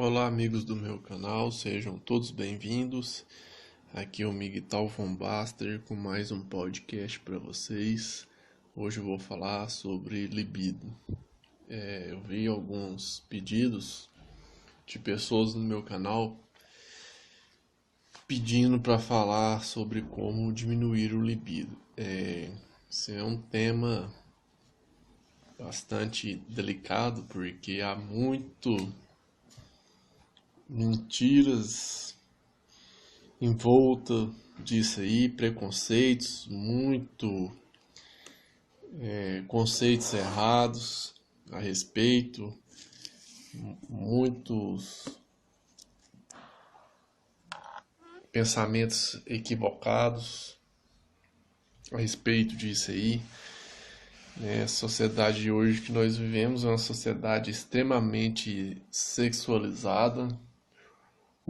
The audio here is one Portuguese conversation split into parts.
Olá, amigos do meu canal, sejam todos bem-vindos. Aqui é o Miguel von Baster com mais um podcast para vocês. Hoje eu vou falar sobre libido. Eu vi alguns pedidos de pessoas no meu canal pedindo para falar sobre como diminuir o libido. Esse é um tema bastante delicado porque há muito mentiras em volta disso aí, preconceitos, conceitos errados a respeito, muitos pensamentos equivocados a respeito disso aí. A sociedade de hoje que nós vivemos é uma sociedade extremamente sexualizada.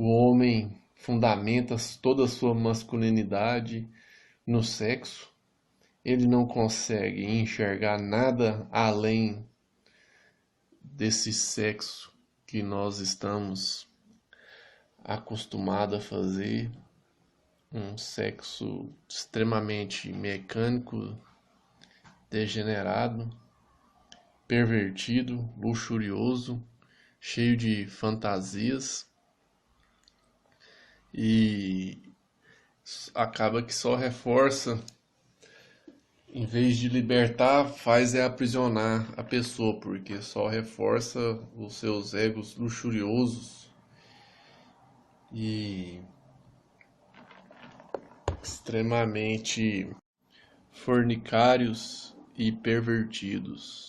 O homem fundamenta toda a sua masculinidade no sexo. Ele não consegue enxergar nada além desse sexo que nós estamos acostumados a fazer. Um sexo extremamente mecânico, degenerado, pervertido, luxurioso, cheio de fantasias. E acaba que só reforça, em vez de libertar, faz aprisionar a pessoa, porque só reforça os seus egos luxuriosos e extremamente fornicários e pervertidos.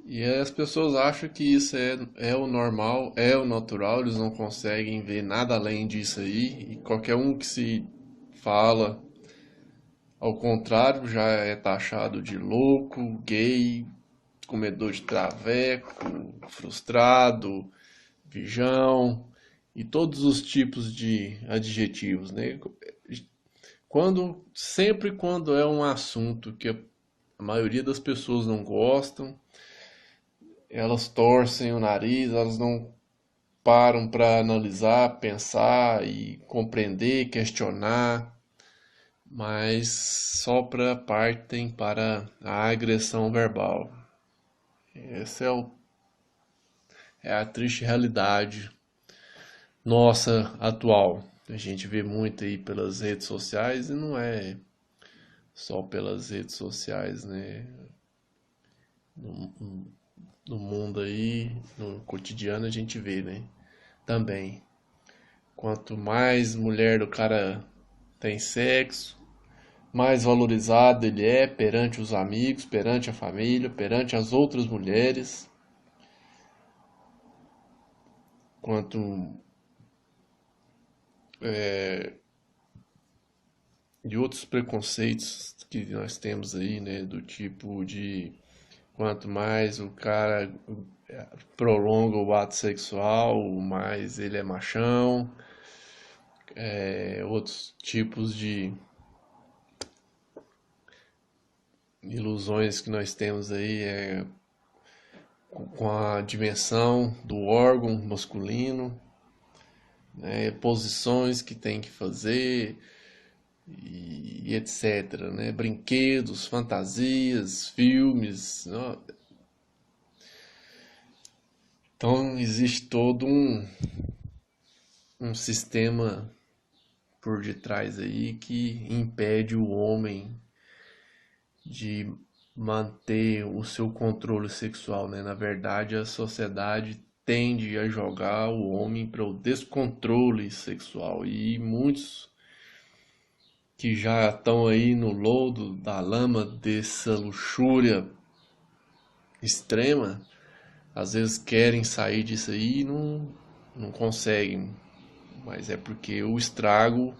E as pessoas acham que isso é o normal, é o natural, eles não conseguem ver nada além disso aí. E qualquer um que se fala ao contrário já é taxado de louco, gay, comedor de traveco, frustrado, virgão e todos os tipos de adjetivos, né? Sempre quando é um assunto que a maioria das pessoas não gostam, elas torcem o nariz, elas não param para analisar, pensar e compreender, questionar, mas só partem para a agressão verbal. Essa é a triste realidade nossa atual. A gente vê muito aí pelas redes sociais e não é só pelas redes sociais, né? No mundo aí, no cotidiano a gente vê, né? Também. Quanto mais mulher o cara tem sexo, mais valorizado ele é perante os amigos, perante a família, perante as outras mulheres. Quanto de outros preconceitos que nós temos aí, né? Do tipo de quanto mais o cara prolonga o ato sexual, mais ele é machão. Outros tipos de ilusões que nós temos aí com a dimensão do órgão masculino, né, posições que tem que fazer e etc, né, brinquedos, fantasias, filmes, né? Então existe todo um sistema por detrás aí que impede o homem de manter o seu controle sexual, né? Na verdade, a sociedade tende a jogar o homem para o descontrole sexual e muitos que já estão aí no lodo da lama dessa luxúria extrema, às vezes querem sair disso aí e não conseguem, mas é porque o estrago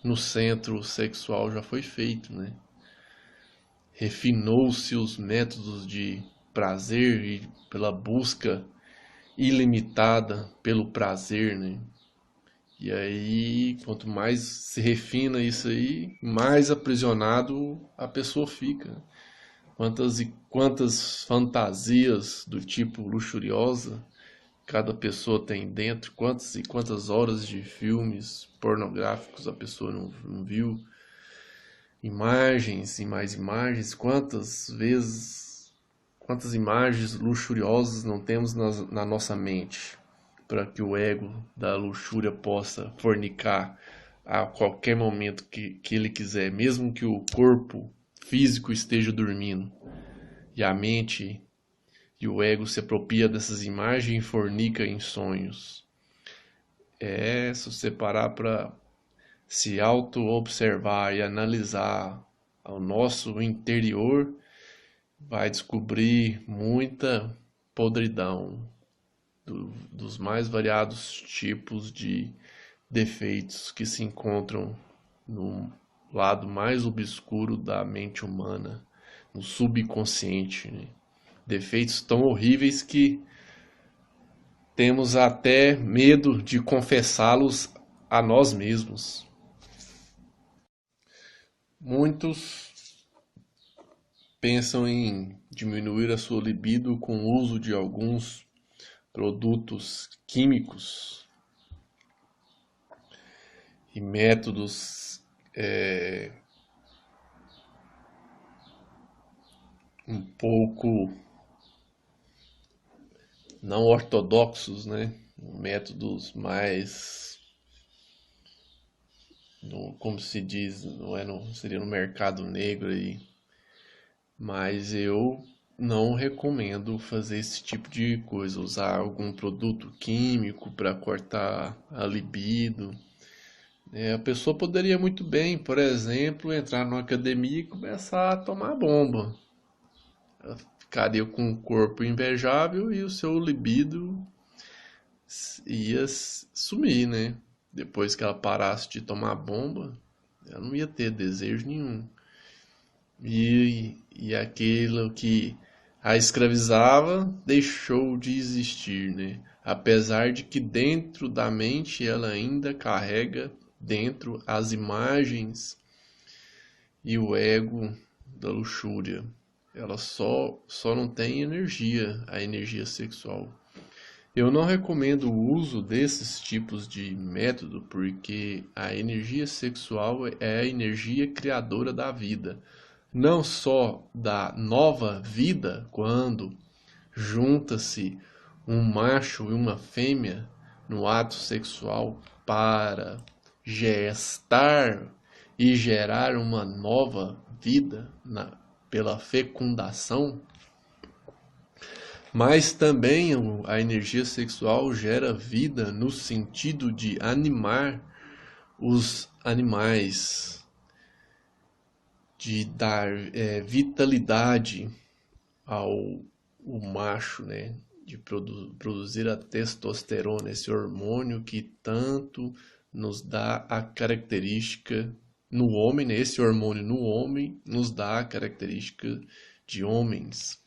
no centro sexual já foi feito, né? Refinou-se os métodos de prazer e pela busca ilimitada pelo prazer, né? E aí, quanto mais se refina isso aí, mais aprisionado a pessoa fica. Quantas e quantas fantasias do tipo luxuriosa cada pessoa tem dentro, quantas e quantas horas de filmes pornográficos a pessoa não viu, imagens e mais imagens, quantas vezes, quantas imagens luxuriosas não temos na nossa mente, para que o ego da luxúria possa fornicar a qualquer momento que ele quiser, mesmo que o corpo físico esteja dormindo e a mente e o ego se apropria dessas imagens e fornica em sonhos. Se você parar para se auto-observar e analisar ao nosso interior, vai descobrir muita podridão dos mais variados tipos de defeitos que se encontram no lado mais obscuro da mente humana, no subconsciente, né? Defeitos tão horríveis que temos até medo de confessá-los a nós mesmos. Muitos pensam em diminuir a sua libido com o uso de alguns produtos químicos e métodos um pouco não ortodoxos, né? Métodos mais, como se diz, seria no mercado negro aí. Mas eu não recomendo fazer esse tipo de coisa, usar algum produto químico para cortar a libido. A pessoa poderia muito bem, por exemplo, entrar numa academia e começar a tomar bomba. Ela ficaria com um corpo invejável e o seu libido ia sumir, né? Depois que ela parasse de tomar bomba, ela não ia ter desejo nenhum. E aquilo que a escravizava deixou de existir, né? Apesar de que dentro da mente ela ainda carrega dentro as imagens e o ego da luxúria. Ela só não tem energia, a energia sexual. Eu não recomendo o uso desses tipos de método porque a energia sexual é a energia criadora da vida. Não só da nova vida, quando junta-se um macho e uma fêmea no ato sexual para gestar e gerar uma nova vida pela fecundação, mas também a energia sexual gera vida no sentido de animar os animais, de dar vitalidade ao o macho, né? De produzir a testosterona, esse hormônio que tanto nos dá a característica no homem, né? Esse hormônio no homem nos dá a característica de homens.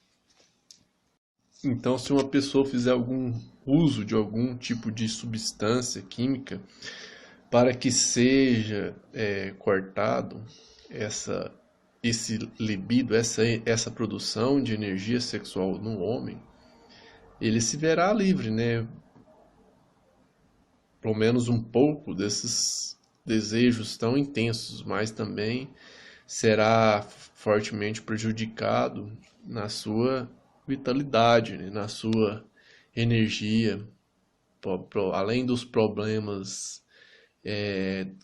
Então, se uma pessoa fizer algum uso de algum tipo de substância química para que seja cortado esse libido, essa produção de energia sexual no homem, ele se verá livre, né? Pelo menos um pouco desses desejos tão intensos, mas também será fortemente prejudicado na sua vitalidade, né? Na sua energia, além dos problemas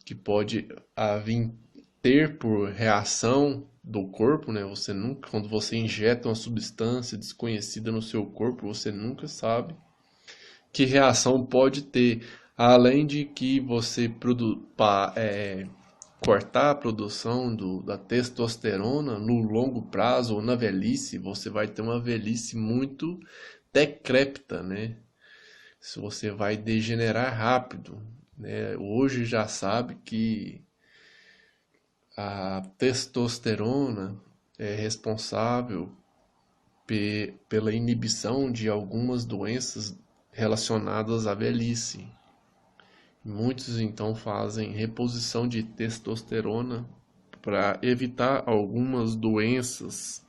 que pode vir ter por reação do corpo, né? Você nunca, quando você injeta uma substância desconhecida no seu corpo, você nunca sabe que reação pode ter. Além de que você cortar a produção da testosterona no longo prazo ou na velhice, você vai ter uma velhice muito decrépita, né? Se você vai degenerar rápido, né? Hoje já sabe que a testosterona é responsável pela inibição de algumas doenças relacionadas à velhice. Muitos então fazem reposição de testosterona para evitar algumas doenças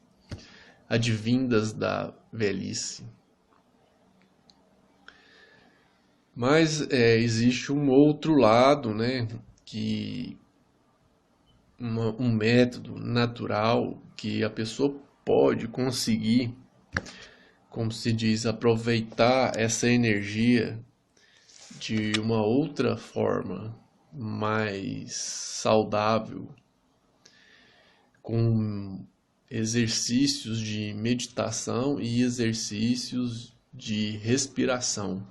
advindas da velhice. Mas existe um outro lado, né, que um método natural que a pessoa pode conseguir, como se diz, aproveitar essa energia de uma outra forma mais saudável, com exercícios de meditação e exercícios de respiração.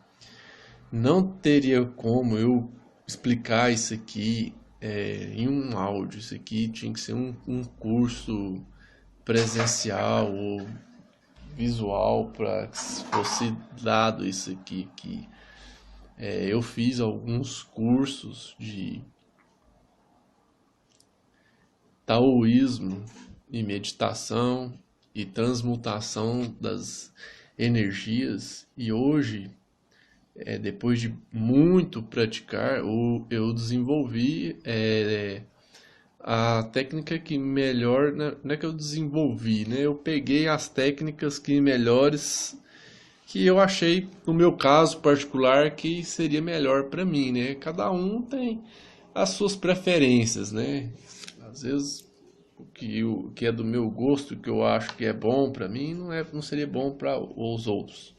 Não teria como eu explicar isso aqui em um áudio. Isso aqui tinha que ser um curso presencial ou visual para que fosse dado isso aqui. Que eu fiz alguns cursos de taoísmo e meditação e transmutação das energias, e hoje, depois de muito praticar, eu desenvolvi a técnica que melhor, não é que eu desenvolvi, né? Eu peguei as técnicas que melhores, que eu achei, no meu caso particular, que seria melhor para mim, né? Cada um tem as suas preferências, né? Às vezes o que é do meu gosto, o que eu acho que é bom para mim, não seria bom para os outros.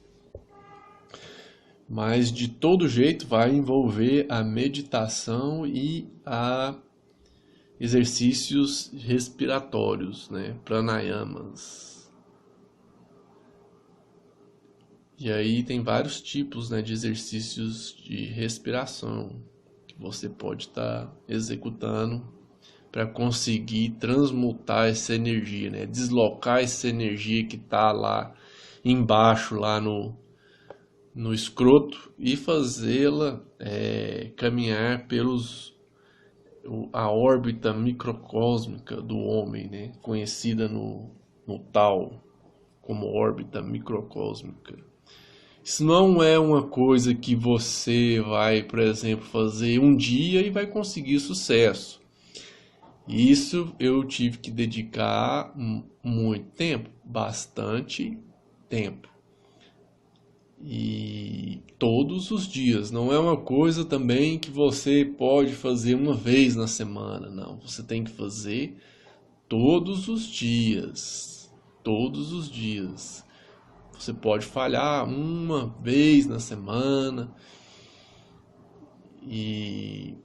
Mas de todo jeito vai envolver a meditação e a exercícios respiratórios, né? Pranayamas. E aí tem vários tipos, né, de exercícios de respiração que você pode estar executando para conseguir transmutar essa energia, né? Deslocar essa energia que está lá embaixo, lá no escroto, e fazê-la caminhar a órbita microcósmica do homem, né? Conhecida no Tao como órbita microcósmica. Isso não é uma coisa que você vai, por exemplo, fazer um dia e vai conseguir sucesso. Isso eu tive que dedicar muito tempo, bastante tempo. E todos os dias. Não é uma coisa também que você pode fazer uma vez na semana, não. Você tem que fazer todos os dias. Todos os dias. Você pode falhar uma vez na semana. E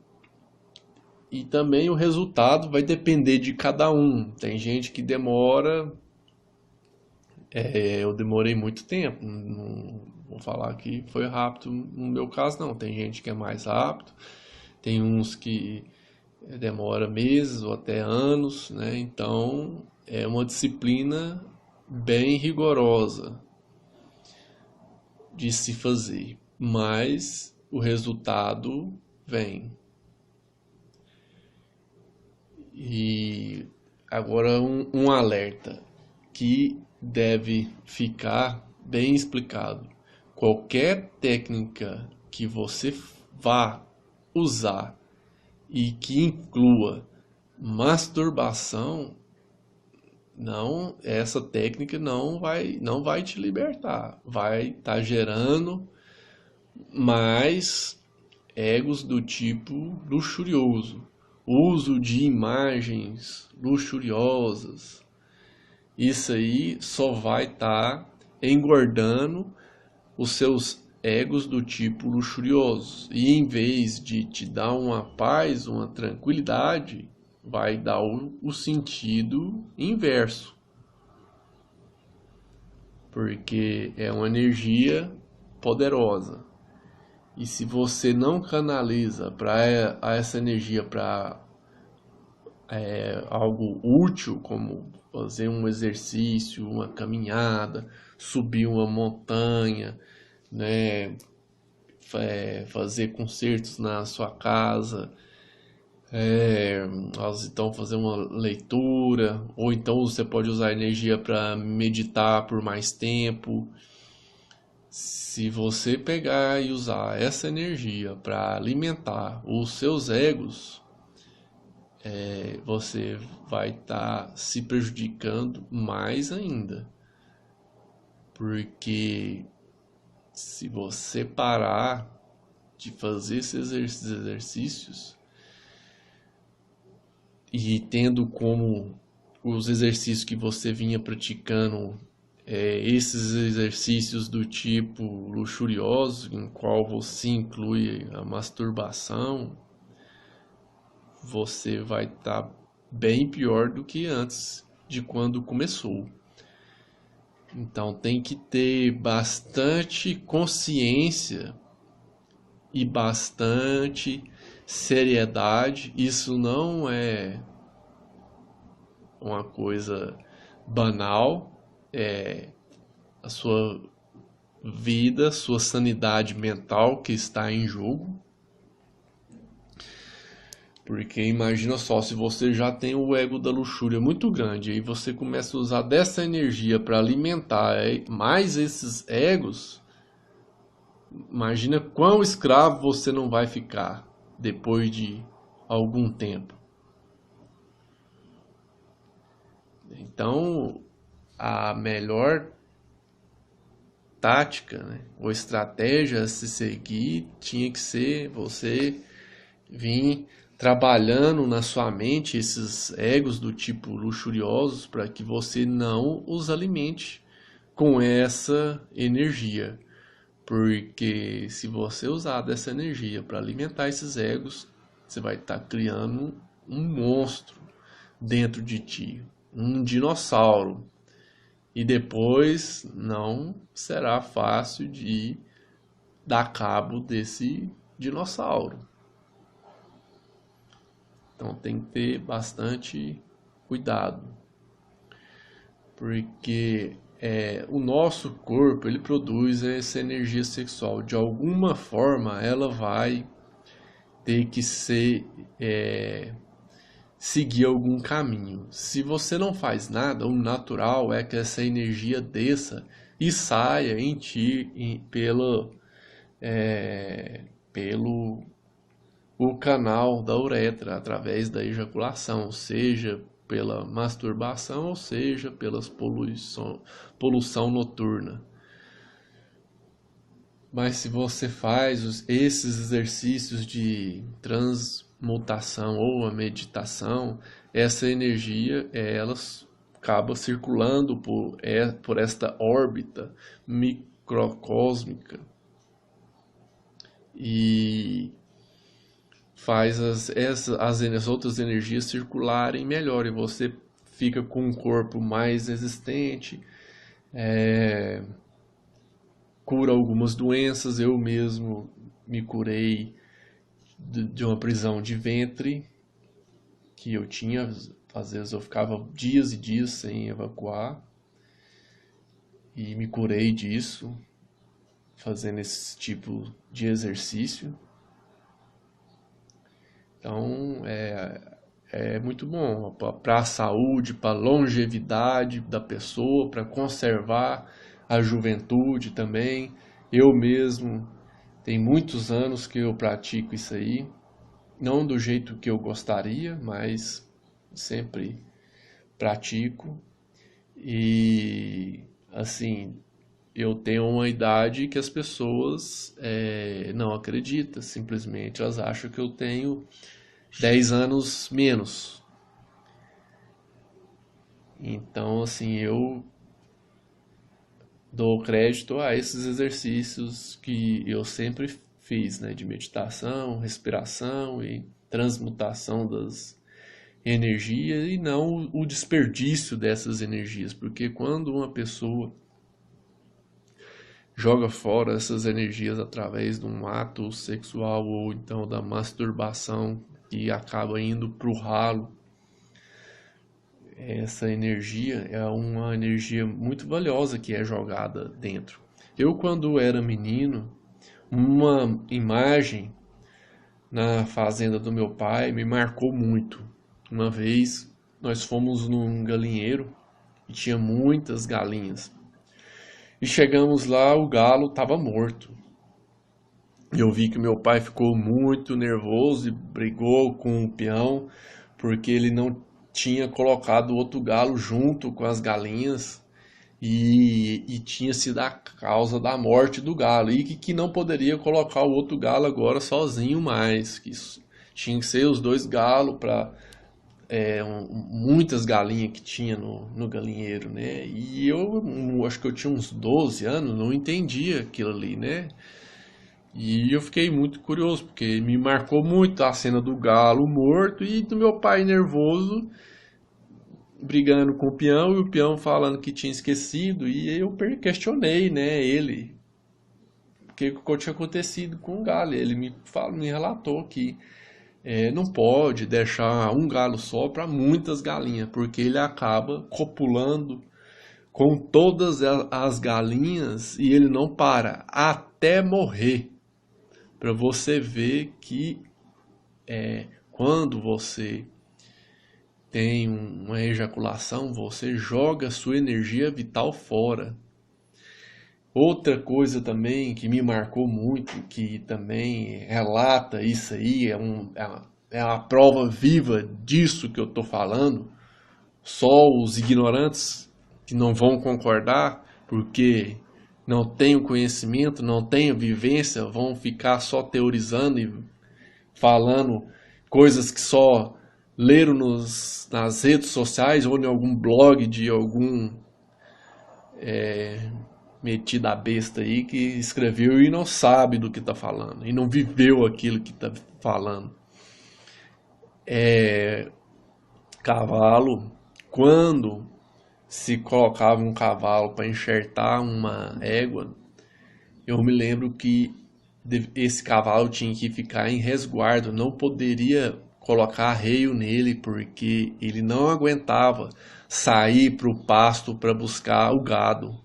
também o resultado vai depender de cada um. Tem gente que demora. Eu demorei muito tempo. Não vou falar que foi rápido no meu caso, não. Tem gente que é mais rápido. Tem uns que demora meses ou até anos, né? Então é uma disciplina bem rigorosa de se fazer. Mas o resultado vem. E agora um alerta que deve ficar bem explicado. Qualquer técnica que você vá usar e que inclua masturbação, não, essa técnica não vai te libertar, vai estar gerando mais egos do tipo luxurioso, uso de imagens luxuriosas. Isso aí só vai estar engordando os seus egos do tipo luxurioso. E em vez de te dar uma paz, uma tranquilidade, vai dar o sentido inverso. Porque é uma energia poderosa. E se você não canaliza essa energia para algo útil, como fazer um exercício, uma caminhada, subir uma montanha, né, fazer concertos na sua casa, então fazer uma leitura, ou então você pode usar a energia para meditar por mais tempo. Se você pegar e usar essa energia para alimentar os seus egos, você vai estar se prejudicando mais ainda. Porque se você parar de fazer esses exercícios e tendo como os exercícios que você vinha praticando, esses exercícios do tipo luxurioso, em qual você inclui a masturbação, você vai estar bem pior do que antes de quando começou. Então tem que ter bastante consciência e bastante seriedade. Isso não é uma coisa banal, é a sua vida, sua sanidade mental que está em jogo. Porque imagina só, se você já tem o ego da luxúria muito grande, aí você começa a usar dessa energia para alimentar mais esses egos, imagina quão escravo você não vai ficar depois de algum tempo. Então, a melhor tática, né, ou estratégia a se seguir tinha que ser você vir trabalhando na sua mente esses egos do tipo luxuriosos para que você não os alimente com essa energia. Porque se você usar dessa energia para alimentar esses egos, você vai estar criando um monstro dentro de ti, um dinossauro. E depois não será fácil de dar cabo desse dinossauro. Então tem que ter bastante cuidado, porque o nosso corpo ele produz essa energia sexual. De alguma forma ela vai ter que seguir algum caminho. Se você não faz nada, o natural é que essa energia desça e saia em ti pelo o canal da uretra, através da ejaculação, seja pela masturbação ou seja pela poluição noturna. Mas se você faz esses exercícios de transmutação ou a meditação, essa energia ela acaba circulando por esta órbita microcósmica e faz as outras energias circularem melhor e você fica com um corpo mais resistente, cura algumas doenças. Eu mesmo me curei de uma prisão de ventre que eu tinha. Às vezes eu ficava dias e dias sem evacuar e me curei disso fazendo esse tipo de exercício. Então é muito bom para a saúde, para a longevidade da pessoa, para conservar a juventude também. Eu mesmo tem muitos anos que eu pratico isso aí, não do jeito que eu gostaria, mas sempre pratico. E assim, eu tenho uma idade que as pessoas não acreditam, simplesmente elas acham que eu tenho 10 anos menos. Então, assim, eu dou crédito a esses exercícios que eu sempre fiz, né, de meditação, respiração e transmutação das energias e não o desperdício dessas energias, porque quando uma pessoa joga fora essas energias através de um ato sexual ou então da masturbação e acaba indo para o ralo, essa energia é uma energia muito valiosa que é jogada dentro. Eu, quando era menino, uma imagem na fazenda do meu pai me marcou muito. Uma vez nós fomos num galinheiro e tinha muitas galinhas. E chegamos lá, o galo estava morto. E eu vi que meu pai ficou muito nervoso e brigou com o peão porque ele não tinha colocado outro galo junto com as galinhas. e tinha sido a causa da morte do galo, e que não poderia colocar o outro galo agora sozinho mais, que tinha que ser os dois galos para muitas galinhas que tinha no galinheiro, né? E eu acho que eu tinha uns 12 anos, não entendia aquilo ali, né? E eu fiquei muito curioso, porque me marcou muito a cena do galo morto e do meu pai nervoso brigando com o peão e o peão falando que tinha esquecido. E aí eu questionei, né, ele, o que tinha acontecido com o galo. Ele me relatou que não pode deixar um galo só para muitas galinhas, porque ele acaba copulando com todas as galinhas e ele não para até morrer. Para você ver que quando você tem uma ejaculação, você joga sua energia vital fora. Outra coisa também que me marcou muito, que também relata isso aí, é uma prova viva disso que eu estou falando. Só os ignorantes que não vão concordar, porque não têm o conhecimento, não têm a vivência, vão ficar só teorizando e falando coisas que só leram nas redes sociais ou em algum blog de algum metido a besta aí que escreveu e não sabe do que está falando e não viveu aquilo que está falando. Cavalo, quando se colocava um cavalo para enxertar uma égua, eu me lembro que esse cavalo tinha que ficar em resguardo, não poderia colocar arreio nele porque ele não aguentava sair para o pasto para buscar o gado,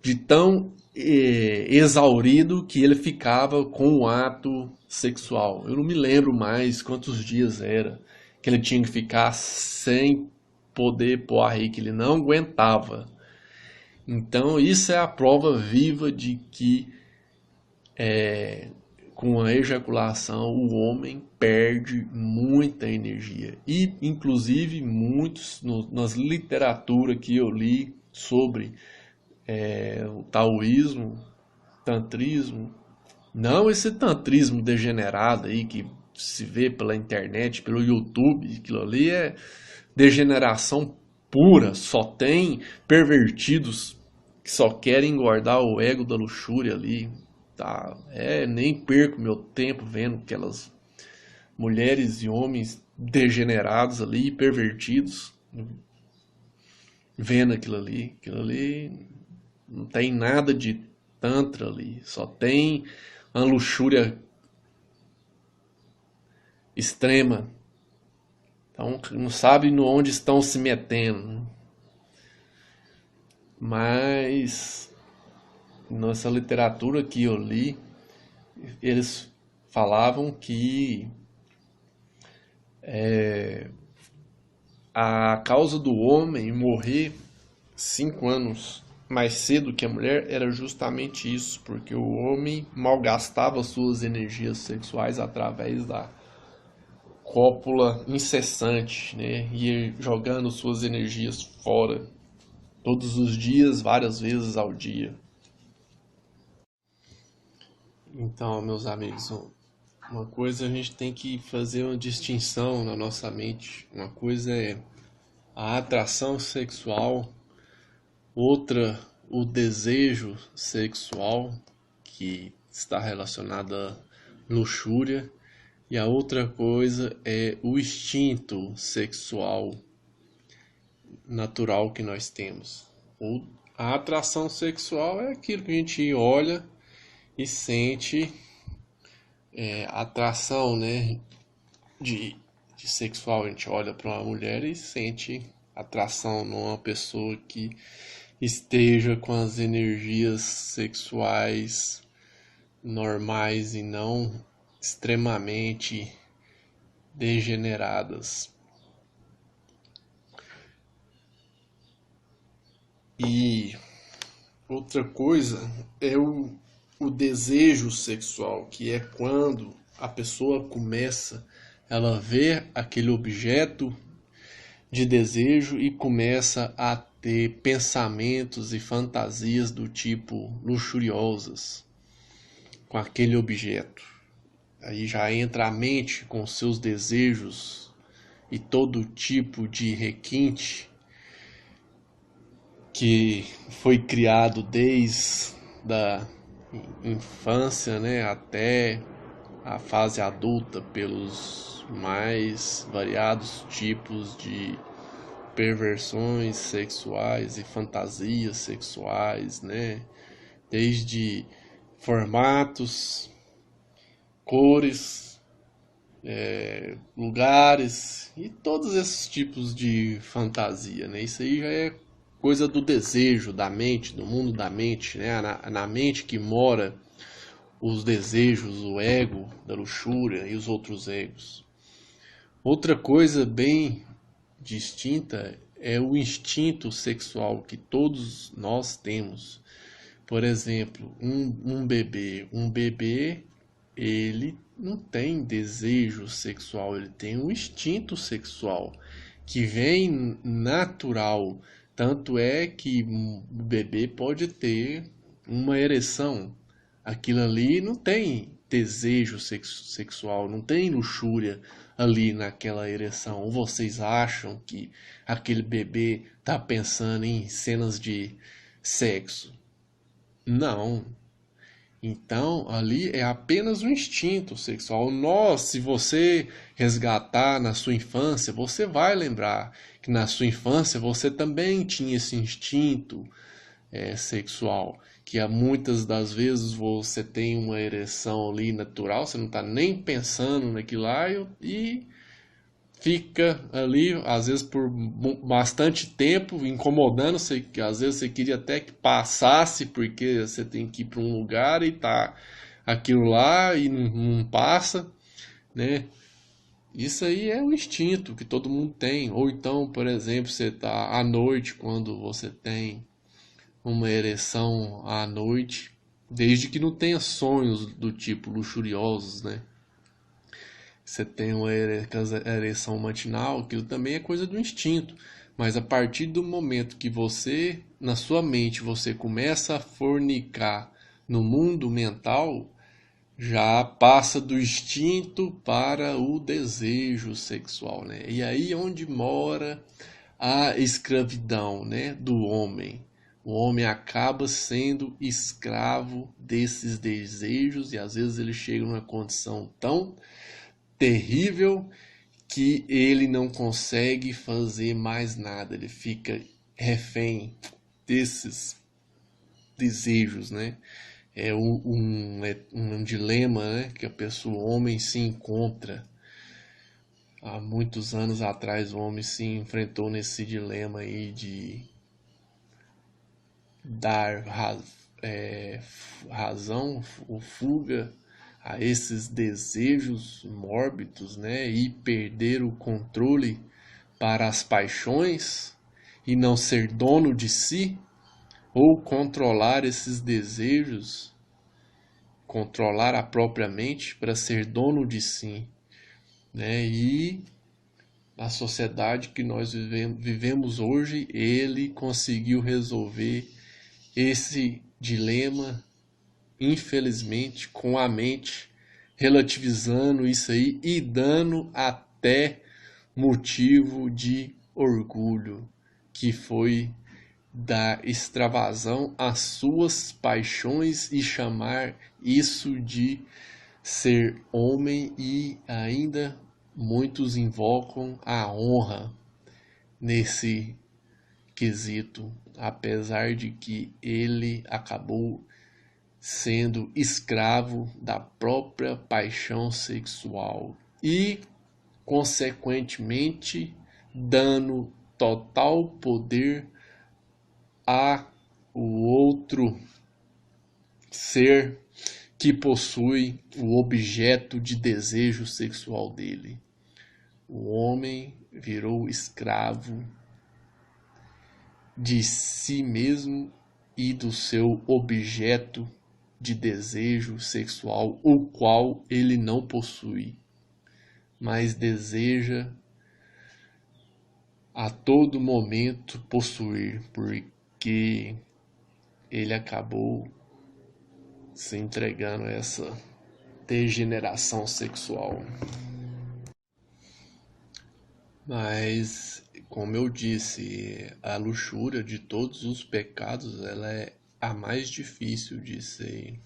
de tão exaurido que ele ficava com o ato sexual. Eu não me lembro mais quantos dias era que ele tinha que ficar sem poder pôr arreio, que ele não aguentava. Então isso é a prova viva de que com a ejaculação o homem perde muita energia. E inclusive muitos nas literaturas que eu li sobre o taoísmo, tantrismo, não esse tantrismo degenerado aí que se vê pela internet, pelo YouTube, aquilo ali é degeneração pura, só tem pervertidos que só querem engordar o ego da luxúria ali, tá? Nem perco meu tempo vendo aquelas mulheres e homens degenerados ali, pervertidos, vendo aquilo ali não tem nada de tantra ali, só tem uma luxúria extrema. Então não sabe onde estão se metendo. Mas nessa literatura que eu li, eles falavam que a causa do homem morrer 5 anos mais cedo que a mulher era justamente isso, porque o homem malgastava suas energias sexuais através da cópula incessante, né? E jogando suas energias fora todos os dias, várias vezes ao dia. Então, meus amigos, uma coisa a gente tem que fazer uma distinção na nossa mente. Uma coisa é a atração sexual, outra o desejo sexual, que está relacionado à luxúria, e a outra coisa é o instinto sexual natural que nós temos. A atração sexual é aquilo que a gente olha e sente atração, né? De sexual, a gente olha para uma mulher e sente atração numa pessoa que esteja com as energias sexuais normais e não extremamente degeneradas. E outra coisa é o desejo sexual, que é quando a pessoa começa, ela vê aquele objeto de desejo e começa a ter pensamentos e fantasias do tipo luxuriosas com aquele objeto. Aí já entra a mente com seus desejos e todo tipo de requinte que foi criado desde a infância, né, até a fase adulta pelos mais variados tipos de perversões sexuais e fantasias sexuais, né? Desde formatos, cores, lugares e todos esses tipos de fantasia, né? Isso aí já é coisa do desejo, da mente, do mundo da mente, né? Na mente que mora os desejos, o ego, da luxúria e os outros egos. Outra coisa bem distinta é o instinto sexual que todos nós temos. Por exemplo, um bebê. Um bebê, ele não tem desejo sexual, ele tem um instinto sexual que vem natural. Tanto é que o bebê pode ter uma ereção. Aquilo ali não tem desejo sexual, não tem luxúria ali naquela ereção. Ou vocês acham que aquele bebê está pensando em cenas de sexo? Não. Então, ali é apenas um instinto sexual. Nós, se você resgatar na sua infância, você vai lembrar que na sua infância você também tinha esse instinto sexual. Que muitas das vezes você tem uma ereção ali natural, você não está nem pensando naquilo lá e fica ali, às vezes por bastante tempo, incomodando você, que às vezes você queria até que passasse, porque você tem que ir para um lugar e tá aquilo lá e não passa, né? Isso aí é um instinto que todo mundo tem. Ou então, por exemplo, você tá à noite, quando você tem uma ereção à noite, desde que não tenha sonhos do tipo luxuriosos, né? Você tem uma ereção matinal, aquilo também é coisa do instinto. Mas a partir do momento que você, na sua mente, você começa a fornicar no mundo mental, já passa do instinto para o desejo sexual, né? E aí é onde mora a escravidão, né, do homem. O homem acaba sendo escravo desses desejos e às vezes ele chega numa condição tão terrível que ele não consegue fazer mais nada, ele fica refém desses desejos, né? É um dilema, né, que a pessoa, o homem se encontra. Há muitos anos atrás o homem se enfrentou nesse dilema aí de dar razão ou fuga a esses desejos mórbidos, né, e perder o controle para as paixões e não ser dono de si, ou controlar esses desejos, controlar a própria mente para ser dono de si, né? E a sociedade que nós vivemos hoje, ele conseguiu resolver esse dilema, infelizmente, com a mente relativizando isso aí e dando até motivo de orgulho, que foi dar extravasão às suas paixões e chamar isso de ser homem, e ainda muitos invocam a honra nesse quesito, apesar de que ele acabou sendo escravo da própria paixão sexual e, consequentemente, dando total poder a o outro ser que possui o objeto de desejo sexual dele. O homem virou escravo de si mesmo e do seu objeto de desejo sexual, o qual ele não possui, mas deseja a todo momento possuir, porque ele acabou se entregando a essa degeneração sexual. Mas, como eu disse, a luxúria de todos os pecados, ela é a mais difícil de se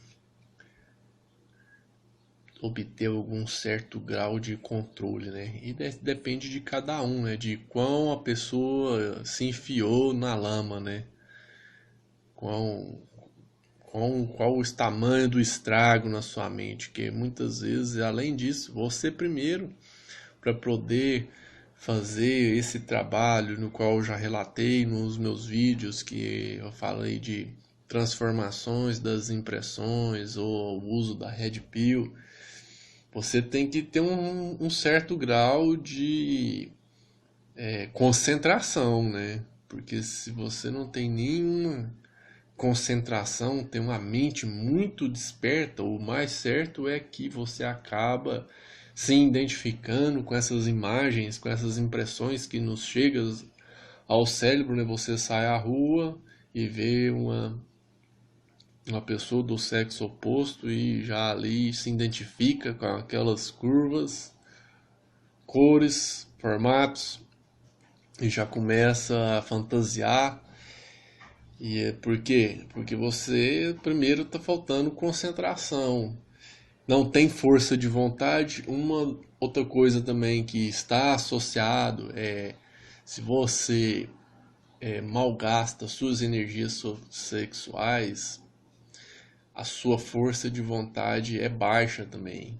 obter algum certo grau de controle, né? E depende de cada um, né? De quão a pessoa se enfiou na lama, né? Quão, qual o tamanho do estrago na sua mente, que muitas vezes, além disso, você primeiro, para poder fazer esse trabalho no qual eu já relatei nos meus vídeos, que eu falei de transformações das impressões ou o uso da Red Pill, você tem que ter um certo grau de concentração, né? Porque se você não tem nenhuma concentração, tem uma mente muito desperta, o mais certo é que você acaba se identificando com essas imagens, com essas impressões que nos chegam ao cérebro, né? Você sai à rua e vê uma pessoa do sexo oposto e já ali se identifica com aquelas curvas, cores, formatos e já começa a fantasiar. E é por quê? Porque você primeiro está faltando concentração, não tem força de vontade. Uma outra coisa também que está associado é se você malgasta suas energias sexuais, a sua força de vontade é baixa também.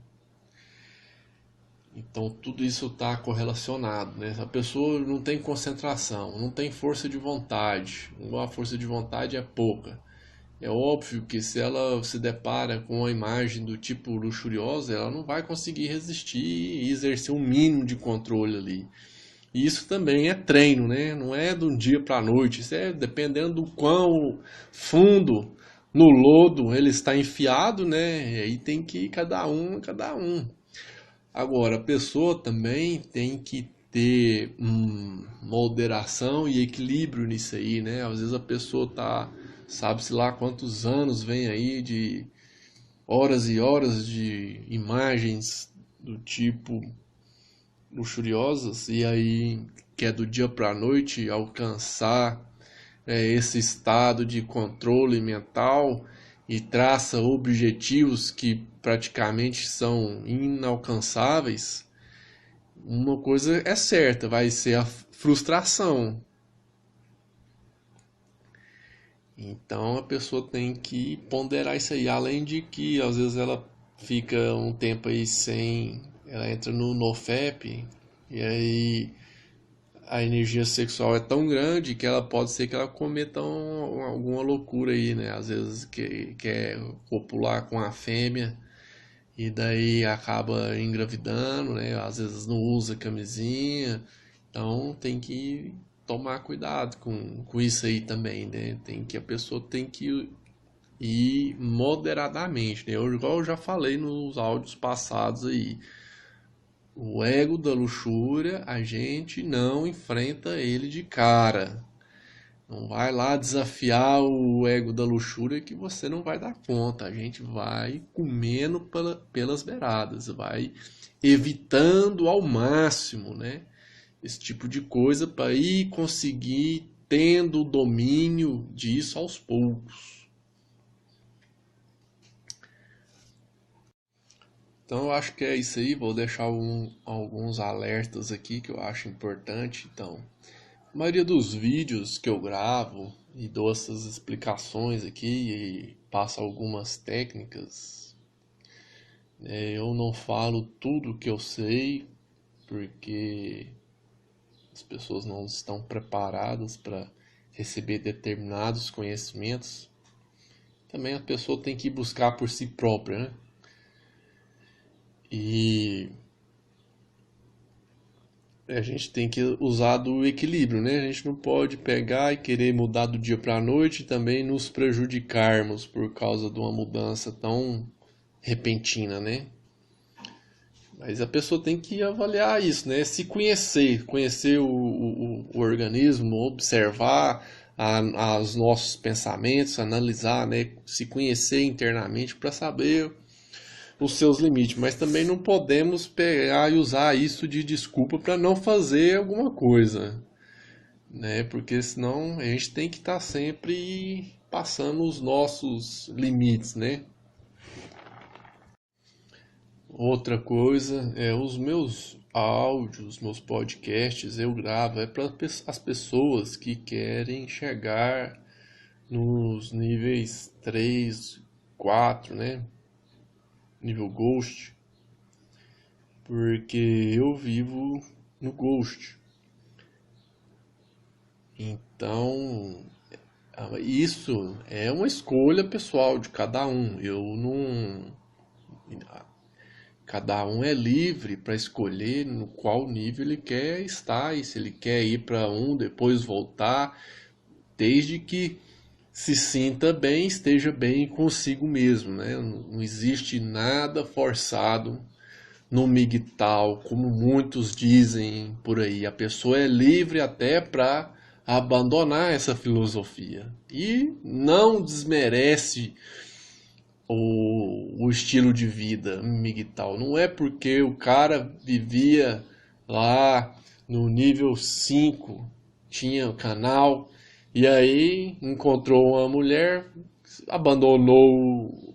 Então tudo isso está correlacionado, né? A pessoa não tem concentração, não tem força de vontade, a força de vontade é pouca. É óbvio que se ela se depara com uma imagem do tipo luxuriosa, ela não vai conseguir resistir e exercer um mínimo de controle ali. E isso também é treino, né? Não é de um dia para a noite. Isso é dependendo do quão fundo no lodo ele está enfiado, né? E aí tem que ir cada um. Agora, a pessoa também tem que ter moderação e equilíbrio nisso aí, né? Às vezes a pessoa tá, sabe-se lá quantos anos vem aí de horas e horas de imagens do tipo luxuriosas e aí quer do dia para a noite alcançar esse estado de controle mental e traça objetivos que praticamente são inalcançáveis. Uma coisa é certa, vai ser a frustração. Então a pessoa tem que ponderar isso aí, além de que às vezes ela fica um tempo aí sem, ela entra no NoFap e aí a energia sexual é tão grande que ela pode ser que ela cometa alguma loucura aí, né? Às vezes quer copular com a fêmea e daí acaba engravidando, né? Às vezes não usa camisinha, então tem que tomar cuidado com isso aí também, né? A pessoa tem que ir moderadamente, né? Igual eu já falei nos áudios passados aí. O ego da luxúria, a gente não enfrenta ele de cara. Não vai lá desafiar o ego da luxúria que você não vai dar conta. A gente vai comendo pelas beiradas, vai evitando ao máximo, né? Esse tipo de coisa para ir conseguir tendo o domínio disso aos poucos. Então eu acho que é isso aí. Vou deixar alguns alertas aqui que eu acho importante. Então, a maioria dos vídeos que eu gravo e dou essas explicações aqui e passo algumas técnicas, eu não falo tudo que eu sei porque as pessoas não estão preparadas para receber determinados conhecimentos. Também a pessoa tem que buscar por si própria, né? E a gente tem que usar do equilíbrio, né? A gente não pode pegar e querer mudar do dia para a noite e também nos prejudicarmos por causa de uma mudança tão repentina, né? Mas a pessoa tem que avaliar isso, né? Se conhecer, conhecer o organismo, observar os nossos pensamentos, analisar, né? Se conhecer internamente para saber os seus limites. Mas também não podemos pegar e usar isso de desculpa para não fazer alguma coisa, né? Porque senão a gente tem que estar sempre passando os nossos limites, né? Outra coisa é os meus áudios, meus podcasts, eu gravo é para as pessoas que querem chegar nos níveis 3, 4, né? Nível Ghost, porque eu vivo no Ghost. Então, isso é uma escolha pessoal de cada um. Eu não. Cada um é livre para escolher no qual nível ele quer estar e se ele quer ir para um, depois voltar, desde que se sinta bem, esteja bem consigo mesmo, né? Não existe nada forçado no MGTOW, como muitos dizem por aí. A pessoa é livre até para abandonar essa filosofia e não desmerece o estilo de vida MGTOW. Não é porque o cara vivia lá no nível 5, tinha o canal, e aí encontrou uma mulher, abandonou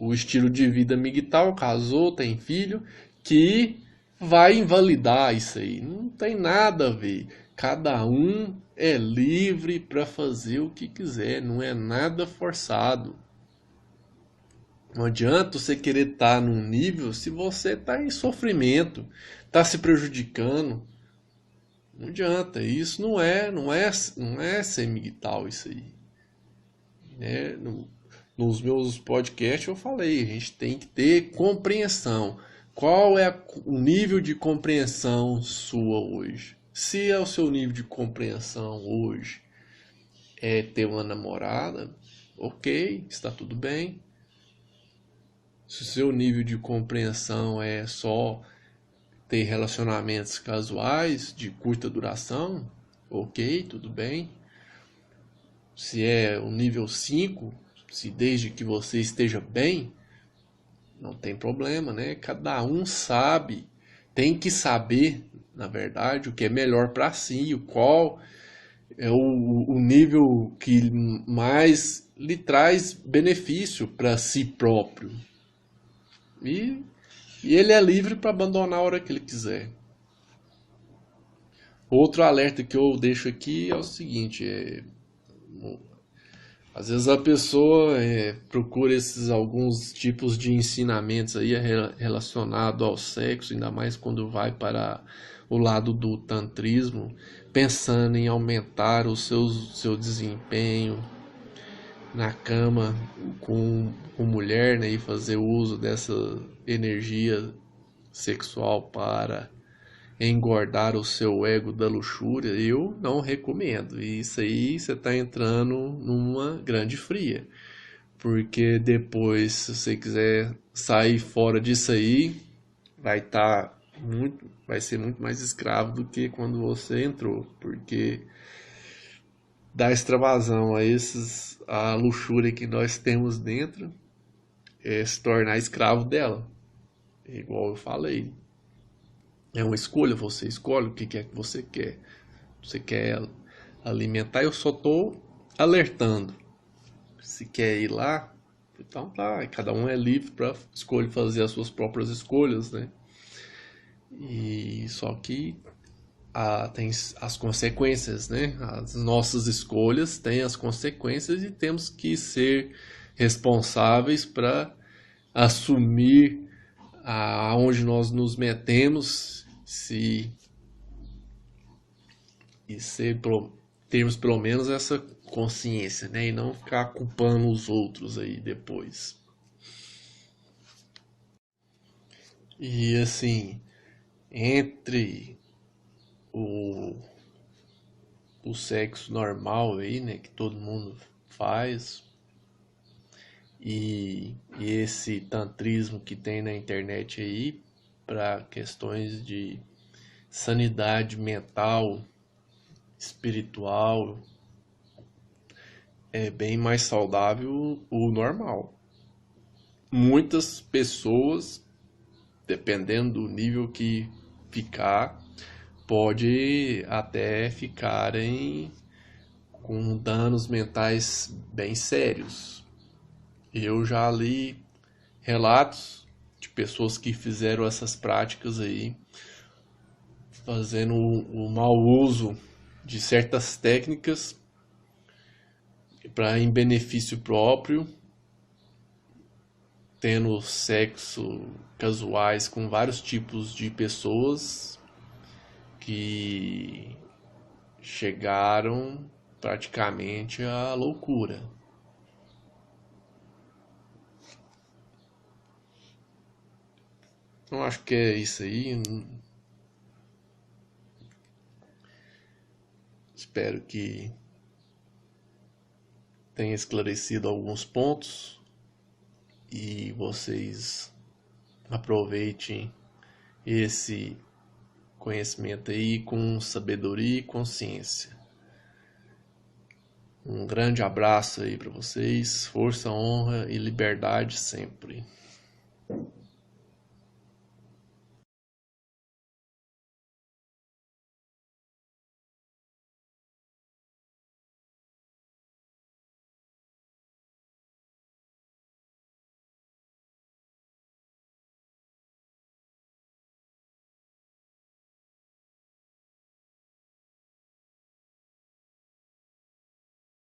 o estilo de vida MGTOW, casou, tem filho, que vai invalidar isso aí. Não tem nada a ver. Cada um é livre para fazer o que quiser, não é nada forçado. Não adianta você querer estar num nível se você está em sofrimento, está se prejudicando. Não adianta. Isso não é ser migtal isso aí. Né? Nos meus podcasts eu falei, a gente tem que ter compreensão. Qual é o nível de compreensão sua hoje? Se é o seu nível de compreensão hoje é ter uma namorada, ok, está tudo bem. Se o seu nível de compreensão é só ter relacionamentos casuais de curta duração, ok, tudo bem. Se é o nível 5, se desde que você esteja bem, não tem problema, né? Cada um sabe, tem que saber, na verdade, o que é melhor para si, o qual é o nível que mais lhe traz benefício para si próprio. E ele é livre para abandonar a hora que ele quiser. Outro alerta que eu deixo aqui é o seguinte: às vezes a pessoa procura esses alguns tipos de ensinamentos aí relacionado ao sexo, ainda mais quando vai para o lado do tantrismo, pensando em aumentar seu desempenho na cama com mulher, né, e fazer uso dessa energia sexual para engordar o seu ego da luxúria, eu não recomendo. E isso aí você está entrando numa grande fria. Porque depois, se você quiser sair fora disso aí, vai ser muito mais escravo do que quando você entrou. Porque dá extravasão a luxúria que nós temos dentro, é se tornar escravo dela. Igual eu falei. É uma escolha, você escolhe o que é que você quer. Você quer alimentar, eu só estou alertando. Se quer ir lá, então tá. Cada um é livre para escolher fazer as suas próprias escolhas, né? E só que tem as consequências, né? As nossas escolhas têm as consequências e temos que ser responsáveis para assumir aonde nós nos metemos, se e termos pelo menos essa consciência, né? E não ficar culpando os outros aí depois. E assim, entre o, o sexo normal aí, né? Que todo mundo faz, e esse tantrismo que tem na internet aí, para questões de sanidade mental, espiritual, é bem mais saudável o normal. Muitas pessoas, dependendo do nível que ficar, pode até ficarem com danos mentais bem sérios. Eu já li relatos de pessoas que fizeram essas práticas aí, fazendo o mau uso de certas técnicas para em benefício próprio, tendo sexo casuais com vários tipos de pessoas que chegaram praticamente à loucura. Então acho que é isso aí. Espero que tenha esclarecido alguns pontos e vocês aproveitem esse conhecimento aí com sabedoria e consciência. Um grande abraço aí para vocês, força, honra e liberdade sempre.